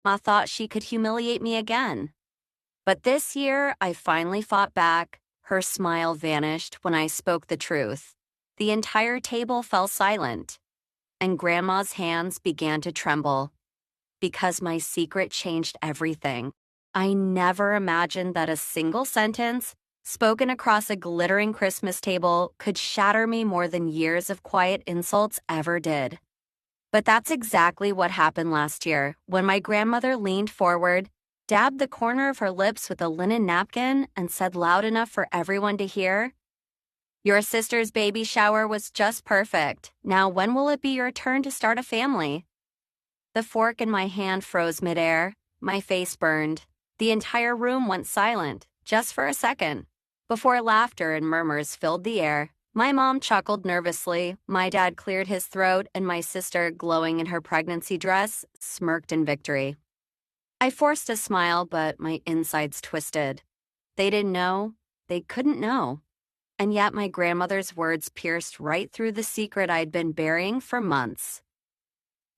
I thought she could humiliate me again. But this year, I finally fought back. Her smile vanished when I spoke the truth. The entire table fell silent, and Grandma's hands began to tremble because my secret changed everything. I never imagined that a single sentence, spoken across a glittering Christmas table, could shatter me more than years of quiet insults ever did. But that's exactly what happened last year when my grandmother leaned forward, dabbed the corner of her lips with a linen napkin, and said loud enough for everyone to hear, "Your sister's baby shower was just perfect. Now when will it be your turn to start a family?" The fork in my hand froze midair. My face burned. The entire room went silent, just for a second, before laughter and murmurs filled the air. My mom chuckled nervously, my dad cleared his throat, and my sister, glowing in her pregnancy dress, smirked in victory. I forced a smile, but my insides twisted. They didn't know. They couldn't know. And yet my grandmother's words pierced right through the secret I'd been burying for months.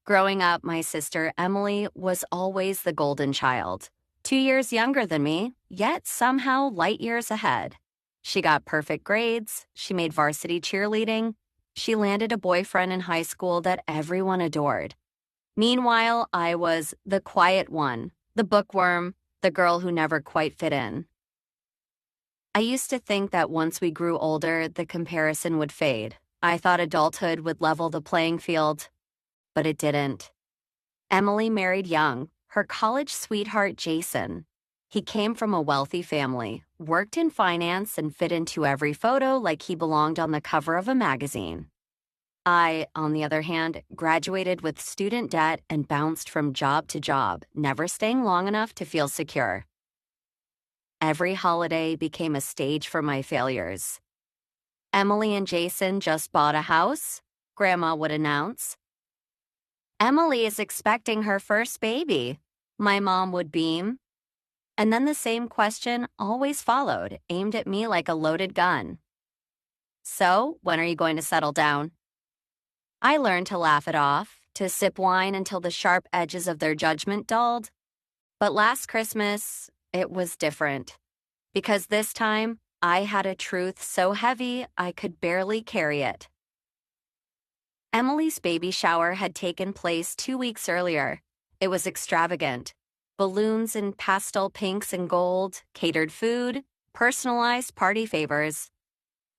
Growing up, my sister Emily was always the golden child, 2 years younger than me, yet somehow light years ahead. She got perfect grades, she made varsity cheerleading, she landed a boyfriend in high school that everyone adored. Meanwhile, I was the quiet one, the bookworm, the girl who never quite fit in. I used to think that once we grew older, the comparison would fade. I thought adulthood would level the playing field, but it didn't. Emily married young, her college sweetheart Jason. He came from a wealthy family, worked in finance, and fit into every photo like he belonged on the cover of a magazine. I, on the other hand, graduated with student debt and bounced from job to job, never staying long enough to feel secure. Every holiday became a stage for my failures. Emily and Jason just bought a house, Grandma would announce. Emily is expecting her first baby, my mom would beam. And then the same question always followed, aimed at me like a loaded gun. So, when are you going to settle down? I learned to laugh it off, to sip wine until the sharp edges of their judgment dulled. But last Christmas, it was different. Because this time, I had a truth so heavy I could barely carry it. Emily's baby shower had taken place 2 weeks earlier. It was extravagant. Balloons in pastel pinks and gold, catered food, personalized party favors.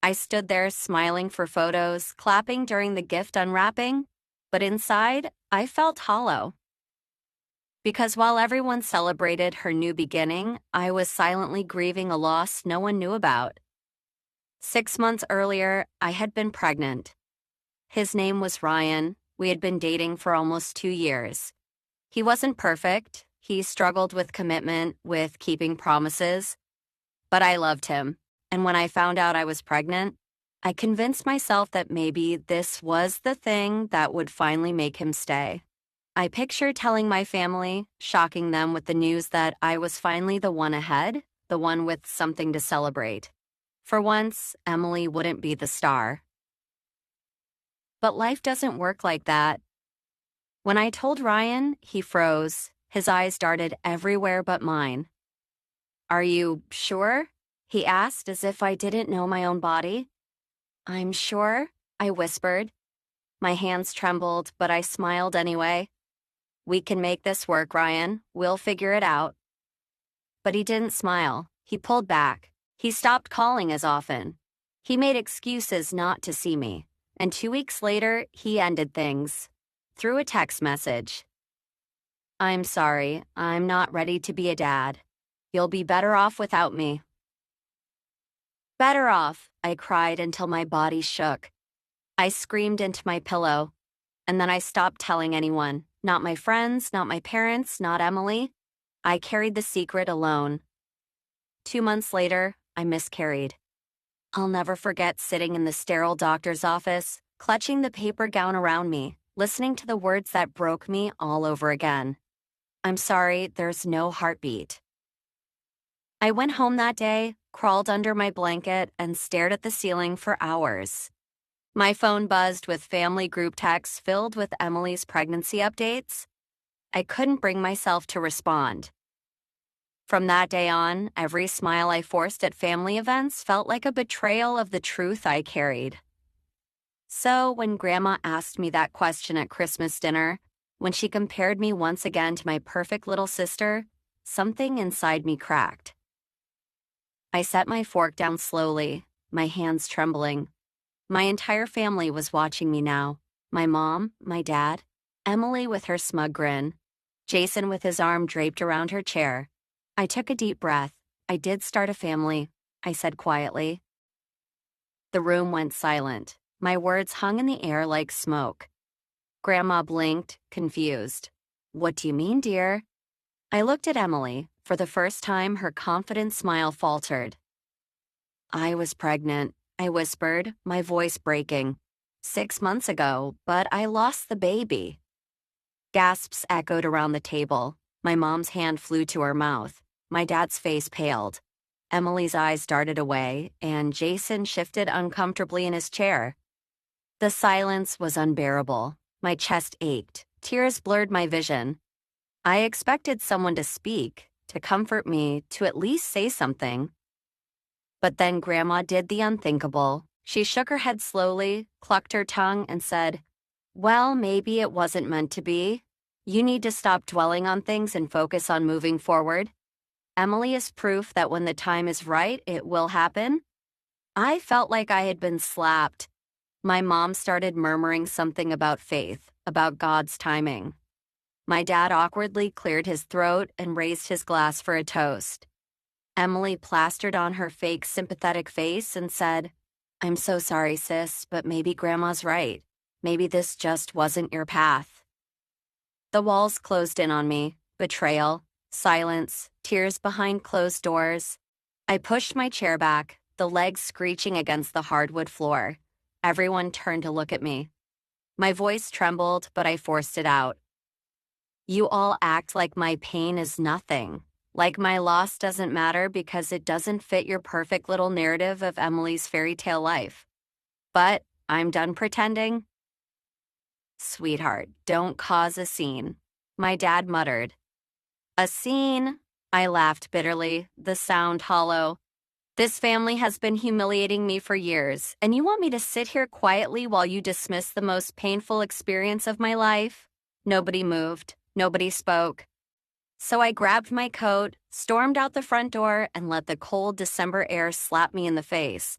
I stood there smiling for photos, clapping during the gift unwrapping, but inside, I felt hollow. Because while everyone celebrated her new beginning, I was silently grieving a loss no one knew about. 6 months earlier, I had been pregnant. His name was Ryan. We had been dating for almost 2 years. He wasn't perfect. He struggled with commitment, with keeping promises. But I loved him. And when I found out I was pregnant, I convinced myself that maybe this was the thing that would finally make him stay. I pictured telling my family, shocking them with the news that I was finally the one ahead, the one with something to celebrate. For once, Emily wouldn't be the star. But life doesn't work like that. When I told Ryan, he froze. His eyes darted everywhere but mine. "Are you sure?" he asked, as if I didn't know my own body. "I'm sure," I whispered. My hands trembled, but I smiled anyway. "We can make this work, Ryan. We'll figure it out." But he didn't smile. He pulled back. He stopped calling as often. He made excuses not to see me. And 2 weeks later, he ended things. Through a text message. "I'm sorry. I'm not ready to be a dad. You'll be better off without me." "Better off," I cried until my body shook. I screamed into my pillow. And then I stopped telling anyone. Not my friends, not my parents, not Emily. I carried the secret alone. 2 months later, I miscarried. I'll never forget sitting in the sterile doctor's office, clutching the paper gown around me, listening to the words that broke me all over again. "I'm sorry, there's no heartbeat." I went home that day, crawled under my blanket, and stared at the ceiling for hours. My phone buzzed with family group texts filled with Emily's pregnancy updates. I couldn't bring myself to respond. From that day on, every smile I forced at family events felt like a betrayal of the truth I carried. So, when Grandma asked me that question at Christmas dinner, when she compared me once again to my perfect little sister, something inside me cracked. I set my fork down slowly, my hands trembling. My entire family was watching me now. My mom, my dad, Emily with her smug grin, Jason with his arm draped around her chair. I took a deep breath. I did start a family, I said quietly. The room went silent. My words hung in the air like smoke. Grandma blinked, confused. What do you mean, dear? I looked at Emily. For the first time, her confident smile faltered. I was pregnant, I whispered, my voice breaking. 6 months ago, but I lost the baby. Gasps echoed around the table. My mom's hand flew to her mouth. My dad's face paled. Emily's eyes darted away, and Jason shifted uncomfortably in his chair. The silence was unbearable. My chest ached. Tears blurred my vision. I expected someone to speak, to comfort me, to at least say something. But then Grandma did the unthinkable. She shook her head slowly, clucked her tongue, and said, "Well, maybe it wasn't meant to be. You need to stop dwelling on things and focus on moving forward. Emily is proof that when the time is right, it will happen." I felt like I had been slapped. My mom started murmuring something about faith, about God's timing. My dad awkwardly cleared his throat and raised his glass for a toast. Emily plastered on her fake sympathetic face and said, "I'm so sorry, sis, but maybe Grandma's right. Maybe this just wasn't your path." The walls closed in on me. Betrayal, silence, tears behind closed doors. I pushed my chair back, the legs screeching against the hardwood floor. Everyone turned to look at me. My voice trembled, but I forced it out. "You all act like my pain is nothing. Like my loss doesn't matter because it doesn't fit your perfect little narrative of Emily's fairy tale life. But I'm done pretending." "Sweetheart, don't cause a scene," my dad muttered. "A scene?" I laughed bitterly, the sound hollow. "This family has been humiliating me for years, and you want me to sit here quietly while you dismiss the most painful experience of my life?" Nobody moved. Nobody spoke. So I grabbed my coat, stormed out the front door, and let the cold December air slap me in the face.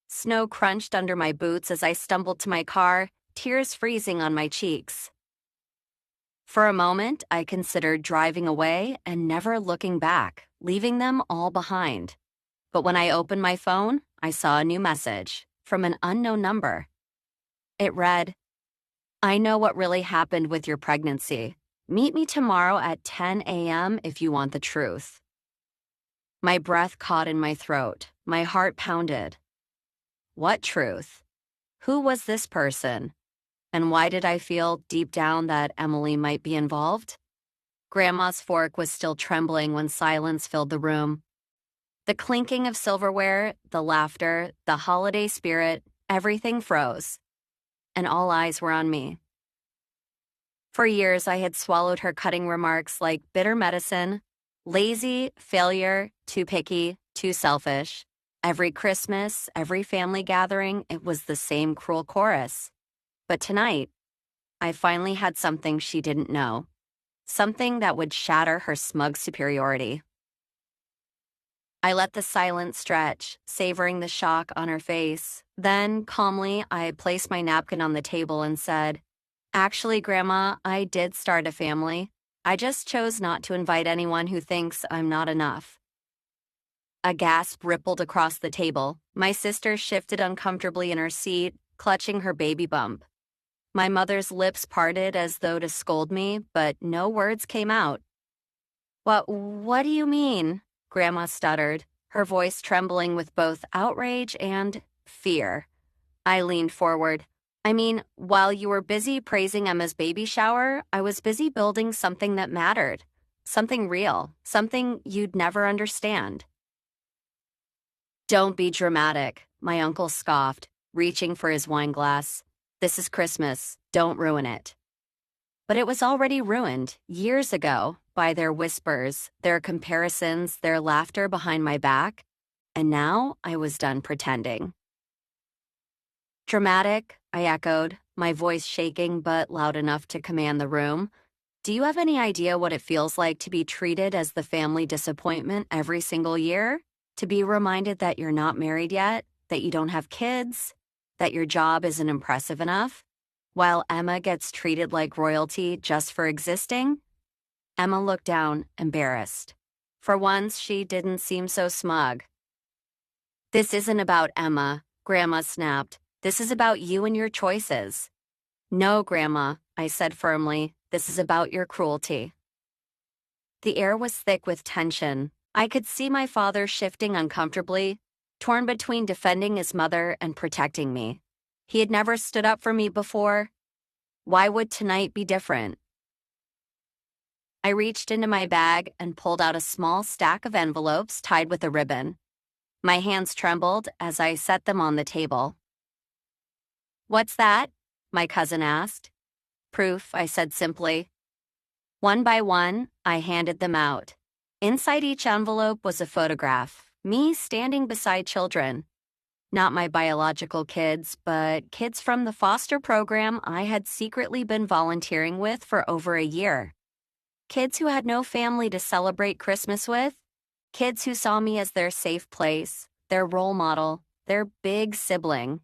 Snow crunched under my boots as I stumbled to my car, tears freezing on my cheeks. For a moment, I considered driving away and never looking back, leaving them all behind. But when I opened my phone, I saw a new message from an unknown number. It read, "I know what really happened with your pregnancy. Meet me tomorrow at 10 a.m. if you want the truth." My breath caught in my throat. My heart pounded. What truth? Who was this person? And why did I feel deep down that Emily might be involved? Grandma's fork was still trembling when silence filled the room. The clinking of silverware, the laughter, the holiday spirit, everything froze. And all eyes were on me. For years, I had swallowed her cutting remarks like bitter medicine, lazy, failure, too picky, too selfish. Every Christmas, every family gathering, it was the same cruel chorus. But tonight, I finally had something she didn't know. Something that would shatter her smug superiority. I let the silence stretch, savoring the shock on her face. Then, calmly, I placed my napkin on the table and said, "Actually, Grandma, I did start a family. I just chose not to invite anyone who thinks I'm not enough." A gasp rippled across the table. My sister shifted uncomfortably in her seat, clutching her baby bump. My mother's lips parted as though to scold me, but no words came out. What do you mean?" Grandma stuttered, her voice trembling with both outrage and fear. I leaned forward. "I mean, while you were busy praising Emma's baby shower, I was busy building something that mattered. Something real. Something you'd never understand." "Don't be dramatic," my uncle scoffed, reaching for his wine glass. "This is Christmas. Don't ruin it." But it was already ruined, years ago, by their whispers, their comparisons, their laughter behind my back, and now I was done pretending. Dramatic, I echoed, my voice shaking but loud enough to command the room. Do you have any idea what it feels like to be treated as the family disappointment every single year? To be reminded that you're not married yet, that you don't have kids, that your job isn't impressive enough? While Emma gets treated like royalty just for existing? Emma looked down, embarrassed. For once, she didn't seem so smug. This isn't about Emma, Grandma snapped. This is about you and your choices. No, Grandma, I said firmly. This is about your cruelty. The air was thick with tension. I could see my father shifting uncomfortably, torn between defending his mother and protecting me. He had never stood up for me before. Why would tonight be different? I reached into my bag and pulled out a small stack of envelopes tied with a ribbon. My hands trembled as I set them on the table. What's that? My cousin asked. Proof, I said simply. One by one, I handed them out. Inside each envelope was a photograph, me standing beside children. Not my biological kids, but kids from the foster program I had secretly been volunteering with for over a year. Kids who had no family to celebrate Christmas with. Kids who saw me as their safe place, their role model, their big sibling.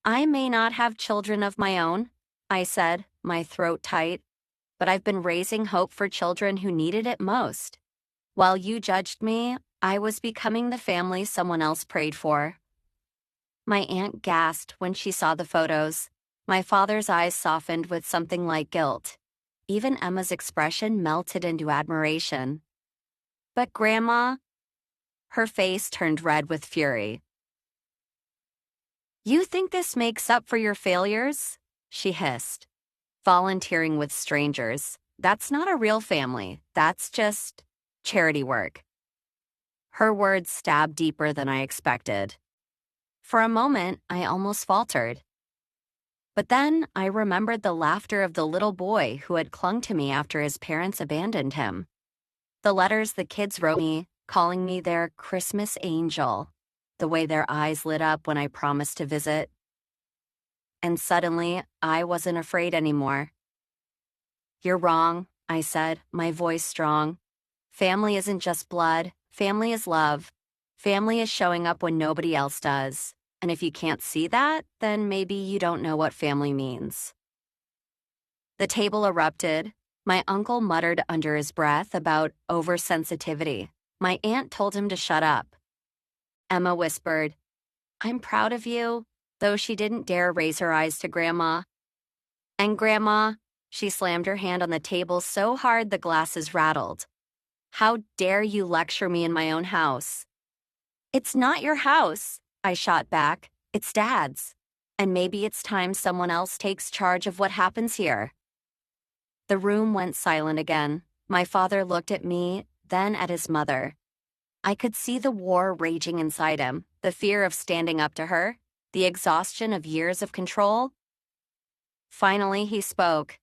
I may not have children of my own, I said, my throat tight, but I've been raising hope for children who needed it most. While you judged me, I was becoming the family someone else prayed for. My aunt gasped when she saw the photos. My father's eyes softened with something like guilt. Even Emma's expression melted into admiration. But Grandma, her face turned red with fury. You think this makes up for your failures? She hissed. Volunteering with strangers. That's not a real family. That's just charity work. Her words stabbed deeper than I expected. For a moment, I almost faltered. But then I remembered the laughter of the little boy who had clung to me after his parents abandoned him. The letters the kids wrote me, calling me their Christmas angel. The way their eyes lit up when I promised to visit. And suddenly, I wasn't afraid anymore. You're wrong, I said, my voice strong. Family isn't just blood. Family is love. Family is showing up when nobody else does. And if you can't see that, then maybe you don't know what family means. The table erupted. My uncle muttered under his breath about oversensitivity. My aunt told him to shut up. Emma whispered, I'm proud of you, though she didn't dare raise her eyes to Grandma. And Grandma, she slammed her hand on the table so hard the glasses rattled. How dare you lecture me in my own house? It's not your house, I shot back. It's Dad's. And maybe it's time someone else takes charge of what happens here. The room went silent again. My father looked at me, then at his mother. I could see the war raging inside him, the fear of standing up to her, the exhaustion of years of control. Finally, he spoke.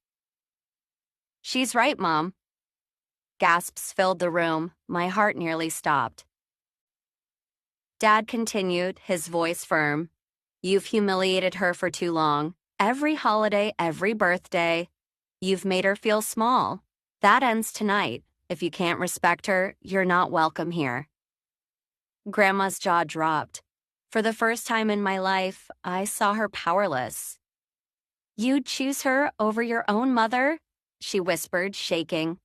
She's right, Mom. Gasps filled the room. My heart nearly stopped. Dad continued, his voice firm. You've humiliated her for too long. Every holiday, every birthday. You've made her feel small. That ends tonight. If you can't respect her, you're not welcome here. Grandma's jaw dropped. For the first time in my life, I saw her powerless. You'd choose her over your own mother? She whispered, shaking.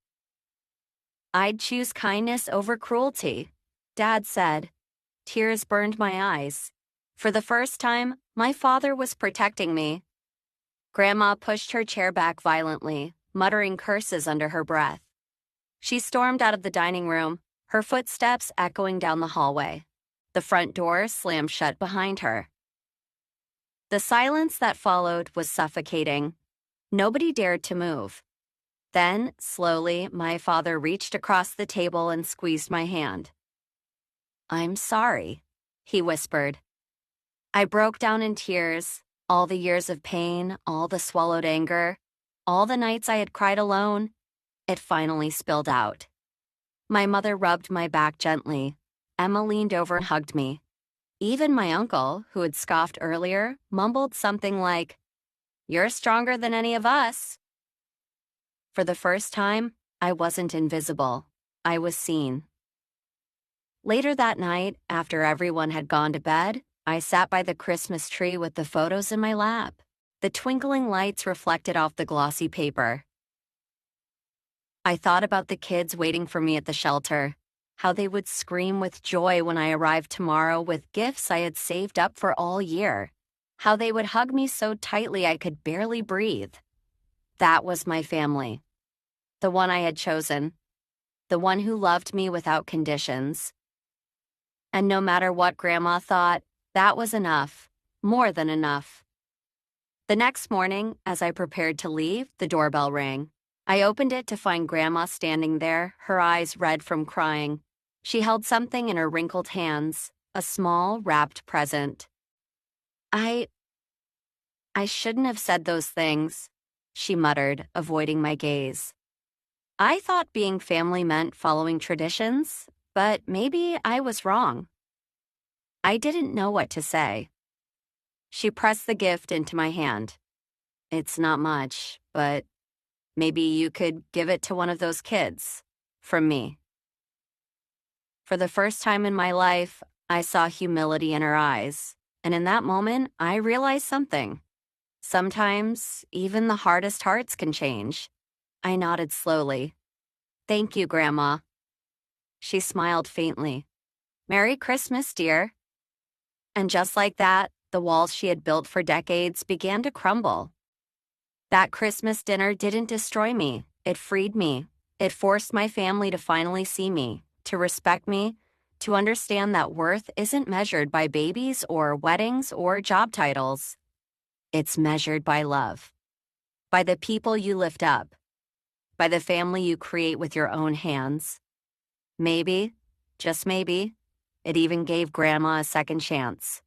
I'd choose kindness over cruelty, Dad said. Tears burned my eyes. For the first time, my father was protecting me. Grandma pushed her chair back violently, muttering curses under her breath. She stormed out of the dining room, her footsteps echoing down the hallway. The front door slammed shut behind her. The silence that followed was suffocating. Nobody dared to move. Then, slowly, my father reached across the table and squeezed my hand. I'm sorry, he whispered. I broke down in tears, all the years of pain, all the swallowed anger. All the nights I had cried alone, it finally spilled out. My mother rubbed my back gently. Emma leaned over and hugged me. Even my uncle, who had scoffed earlier, mumbled something like, "You're stronger than any of us." For the first time, I wasn't invisible. I was seen. Later that night, after everyone had gone to bed, I sat by the Christmas tree with the photos in my lap. The twinkling lights reflected off the glossy paper. I thought about the kids waiting for me at the shelter, how they would scream with joy when I arrived tomorrow with gifts I had saved up for all year, how they would hug me so tightly I could barely breathe. That was my family, the one I had chosen, the one who loved me without conditions. And no matter what Grandma thought, that was enough, more than enough. The next morning, as I prepared to leave, the doorbell rang. I opened it to find Grandma standing there, her eyes red from crying. She held something in her wrinkled hands, a small, wrapped present. I shouldn't have said those things, she muttered, avoiding my gaze. I thought being family meant following traditions, but maybe I was wrong. I didn't know what to say. She pressed the gift into my hand. "It's not much, but maybe you could give it to one of those kids. From me." For the first time in my life, I saw humility in her eyes. And in that moment, I realized something. Sometimes, even the hardest hearts can change. I nodded slowly. "Thank you, Grandma." She smiled faintly. "Merry Christmas, dear." And just like that, the walls she had built for decades began to crumble. That Christmas dinner didn't destroy me. It freed me. It forced my family to finally see me, to respect me, to understand that worth isn't measured by babies or weddings or job titles. It's measured by love, by the people you lift up, by the family you create with your own hands. Maybe, just maybe, it even gave Grandma a second chance.